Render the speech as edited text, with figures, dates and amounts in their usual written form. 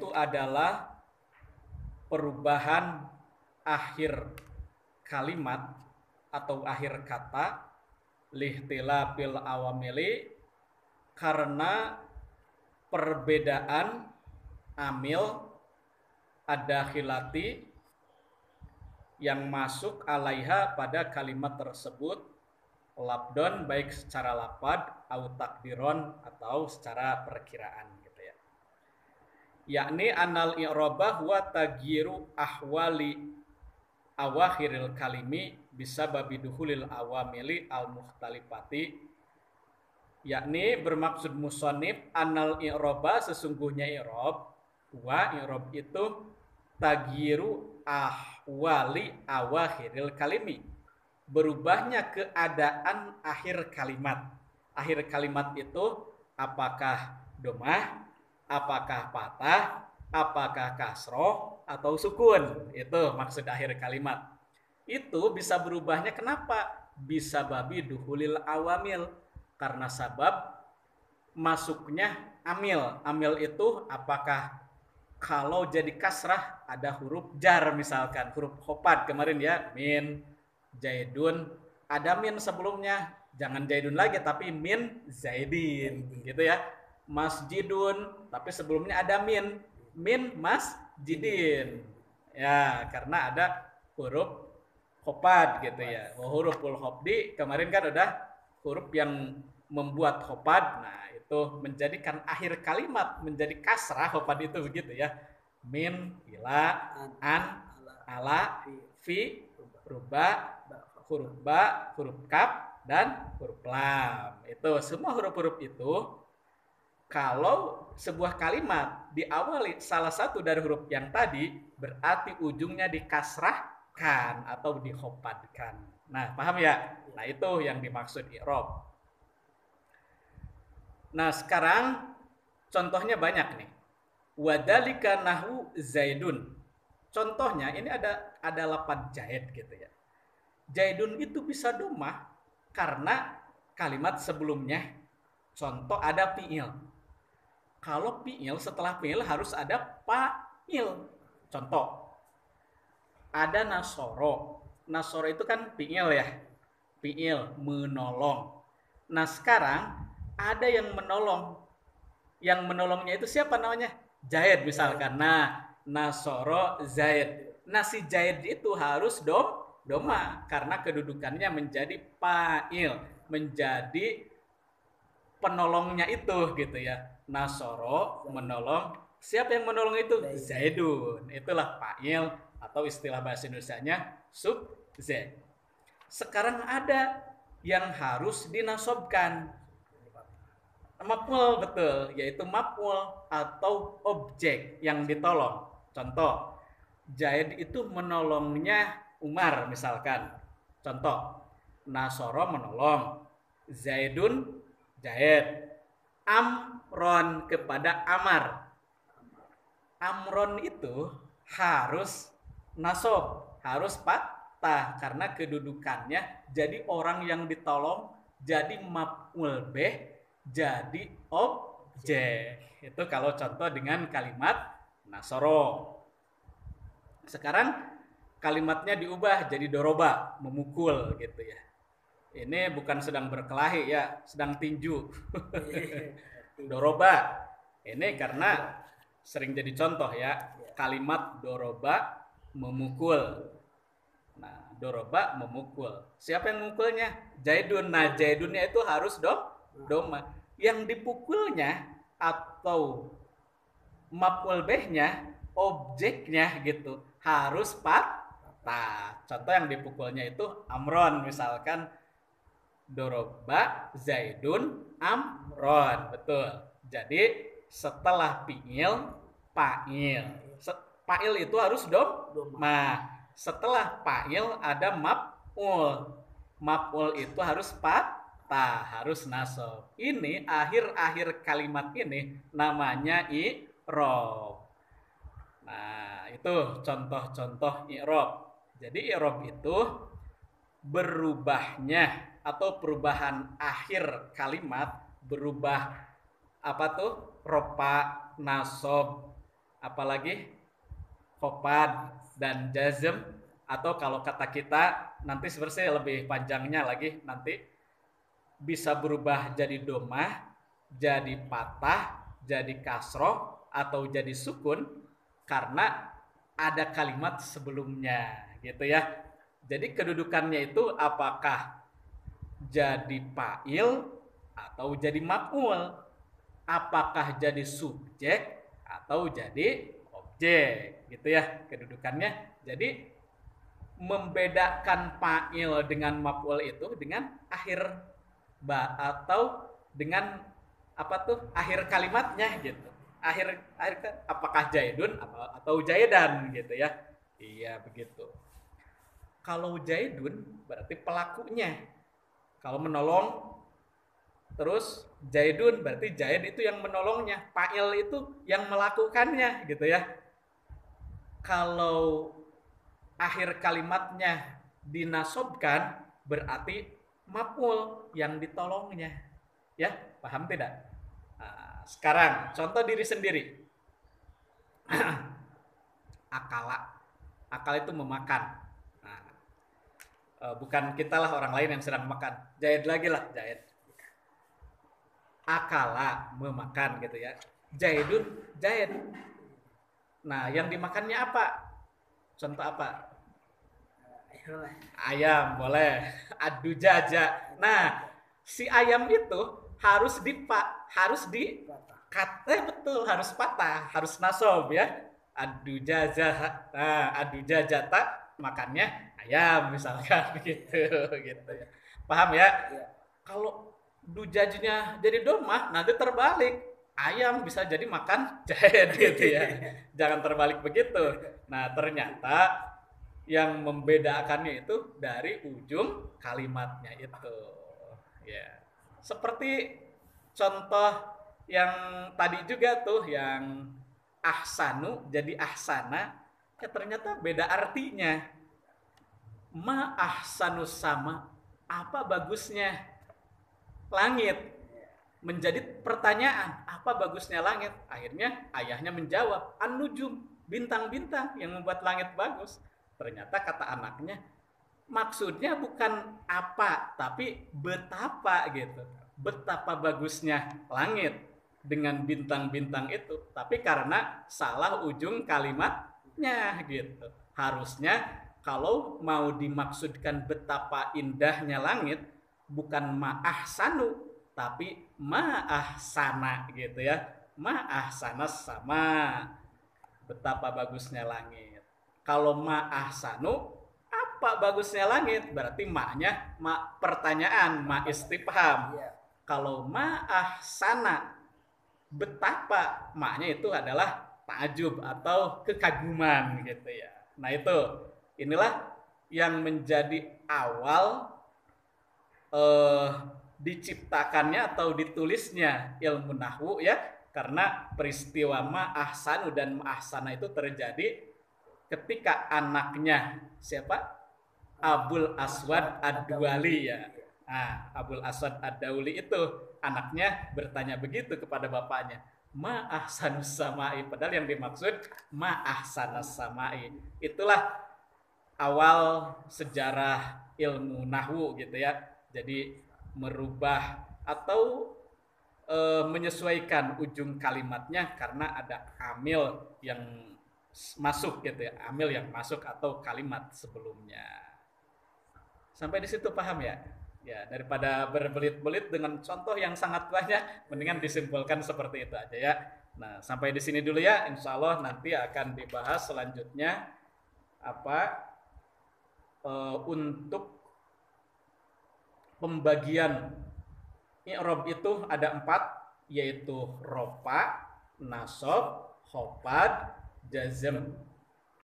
itu adalah perubahan akhir kalimat atau akhir kata lihtilafil awamili, karena perbedaan amil ad-dakhilati yang masuk alaiha pada kalimat tersebut, labdon baik secara lapad au takdiron atau secara perkiraan gitu ya. Yakni anal i'rabah huwa tagyiru ahwali awakhiril kalimi bisa babi duhulil awamili al mukhtalifati, yakni bermaksud musonif anal i'rabah sesungguhnya i'rab, wa i'rab itu tagyiru ahwali awakhiril kalimi, berubahnya keadaan akhir kalimat. Akhir kalimat itu apakah domah, apakah patah, apakah kasroh atau sukun. Itu maksud akhir kalimat. Itu bisa berubahnya kenapa? Bisa babi duhulil awamil, karena sabab masuknya amil. Amil itu apakah kalau jadi kasrah ada huruf jar, misalkan huruf khofad kemarin ya, min, jaidun, ada min sebelumnya, jangan jaidun lagi tapi min zaidin gitu ya. Masjidun, tapi sebelumnya ada min masjidin ya, karena ada huruf khofad gitu ya. Huruful khofdi kemarin kan udah huruf yang membuat khofad, nah itu menjadikan akhir kalimat menjadi kasrah khofad itu begitu ya. Min, ila, an, ala, fi, ruba, huruf ba, huruf kaf, dan huruf lam. Itu semua huruf-huruf itu kalau sebuah kalimat diawali salah satu dari huruf yang tadi, berarti ujungnya dikasrahkan atau dikhopadkan. Nah, paham ya? Nah, itu yang dimaksud i'rab. Nah, sekarang contohnya banyak nih. Wadalika nahu zaidun. Contohnya ini ada lafaz jaid gitu ya. Jaidun itu bisa domah karena kalimat sebelumnya contoh ada fi'il. Kalau fi'il setelah fi'il harus ada fa'il. Contoh, ada nasoro. Nasoro itu kan fi'il ya. Fi'il menolong. Nah, sekarang ada yang menolong. Yang menolongnya itu siapa namanya? Zaid misalkan. Nah, nasoro Zaid. Nah, si Zaid itu harus doma karena kedudukannya menjadi fa'il, menjadi penolongnya itu gitu ya. Nasoro menolong. Siapa yang menolong itu? Zaidun. Itulah fa'il atau istilah bahasa Indonesianya sub-zaid. Sekarang ada yang harus dinasobkan. Maf'ul, betul, yaitu maf'ul atau objek yang ditolong. Contoh, Zaid itu menolongnya Umar misalkan. Contoh, Nasoro menolong, Zaidun Zaid, Amron kepada Amar. Amron itu harus nasob, harus patah karena kedudukannya jadi orang yang ditolong, jadi maf'ul bih, jadi objek. Itu kalau contoh dengan kalimat nasoro. Sekarang kalimatnya diubah jadi doroba, memukul gitu ya. Ini bukan sedang berkelahi ya, sedang tinju. Doroba. Ini karena sering jadi contoh ya, kalimat doroba memukul. Nah, doroba memukul. Siapa yang memukulnya? Zaidun. Nah, Zaidunnya itu harus doma. Yang dipukulnya atau maf'ul bihnya, objeknya gitu, harus patah. Contoh yang dipukulnya itu Amron misalkan, doroba Zaidun Amron. Betul. Jadi setelah fi'il, fa'il. Fa'il itu harus doma. Setelah fa'il ada maf'ul. Maf'ul itu harus patah, harus nasab. Ini akhir-akhir kalimat ini namanya i'rab. Nah, itu contoh-contoh i'rab. Jadi i'rab itu berubahnya atau perubahan akhir kalimat, berubah apa tuh? Ropa, nasab apalagi khofad dan jazm, atau kalau kata kita nanti sebenarnya lebih panjangnya lagi, nanti bisa berubah jadi domah, jadi patah, jadi kasroh, atau jadi sukun karena ada kalimat sebelumnya gitu ya. Jadi kedudukannya itu apakah jadi fa'il atau jadi maf'ul, apakah jadi subjek atau jadi objek gitu ya kedudukannya. Jadi membedakan fa'il dengan maf'ul itu dengan akhir atau dengan apa tuh akhir kalimatnya gitu. Akhir apakah jaidun atau jaidan gitu ya. Iya begitu. Kalau jaidun berarti pelakunya. Kalau menolong, terus jaidun berarti jaid itu yang menolongnya, fa'il itu yang melakukannya gitu ya. Kalau akhir kalimatnya dinasobkan berarti maf'ul yang ditolongnya. Ya, paham tidak? Nah, sekarang contoh diri sendiri. Akala. Akal itu memakan. Nah, bukan kita lah, orang lain yang sedang makan. Jaid lagi lah, jaid. Akala memakan gitu ya. Jaidun jaid. Nah, yang dimakannya apa? Contoh apa? Ayam boleh. Adu jaja. Nah, si ayam itu harus betul, harus patah, harus nasob ya. Adu jaja. Nah, adu jajata makannya ayam misalkan gitu gitu ya. Paham ya? Kalau dujajunya jadi domah nanti terbalik. Ayam bisa jadi makan jahe gitu ya. Jangan terbalik begitu. Nah, ternyata yang membedakannya itu dari ujung kalimatnya itu. Ya. Seperti contoh yang tadi juga tuh yang ahsanu jadi ahsana, ya ternyata beda artinya. Ma ahsanu sama, apa bagusnya langit? Menjadi pertanyaan, apa bagusnya langit? Akhirnya ayahnya menjawab, an-nujum, bintang-bintang yang membuat langit bagus. Ternyata kata anaknya, maksudnya bukan apa, tapi betapa gitu. Betapa bagusnya langit dengan bintang-bintang itu. Tapi karena salah ujung kalimatnya gitu. Harusnya kalau mau dimaksudkan betapa indahnya langit, bukan ma'ahsanu, tapi ma'ahsana gitu ya. Ma'ahsana sama betapa bagusnya langit. Kalau ma'ahsanu, apa bagusnya langit? Berarti maknya ma pertanyaan, ma istifham. Kalau ma'ahsana, betapa, maknya itu adalah takjub atau kekaguman gitu ya. Nah itu, inilah yang menjadi awal diciptakannya atau ditulisnya ilmu nahwu ya, karena peristiwa ma'ahsanu dan ma'ahsana itu terjadi ketika anaknya siapa? Abul Aswad Ad-Duwali ya. Nah, Abul Aswad Ad-Dauli itu anaknya bertanya begitu kepada bapaknya, ma'ahsanus samai, padahal yang dimaksud ma'ahsanas samai. Itulah awal sejarah ilmu nahwu gitu ya. Jadi merubah atau menyesuaikan ujung kalimatnya karena ada amil yang masuk gitu ya, amil yang masuk atau kalimat sebelumnya. Sampai di situ paham ya? Ya, daripada berbelit-belit dengan contoh yang sangat banyak, mendingan disimpulkan seperti itu aja ya. Nah, sampai di sini dulu ya. Insya Allah nanti akan dibahas selanjutnya apa untuk pembagian i'rab itu ada 4, yaitu rofa, nasab, khofad, jazm.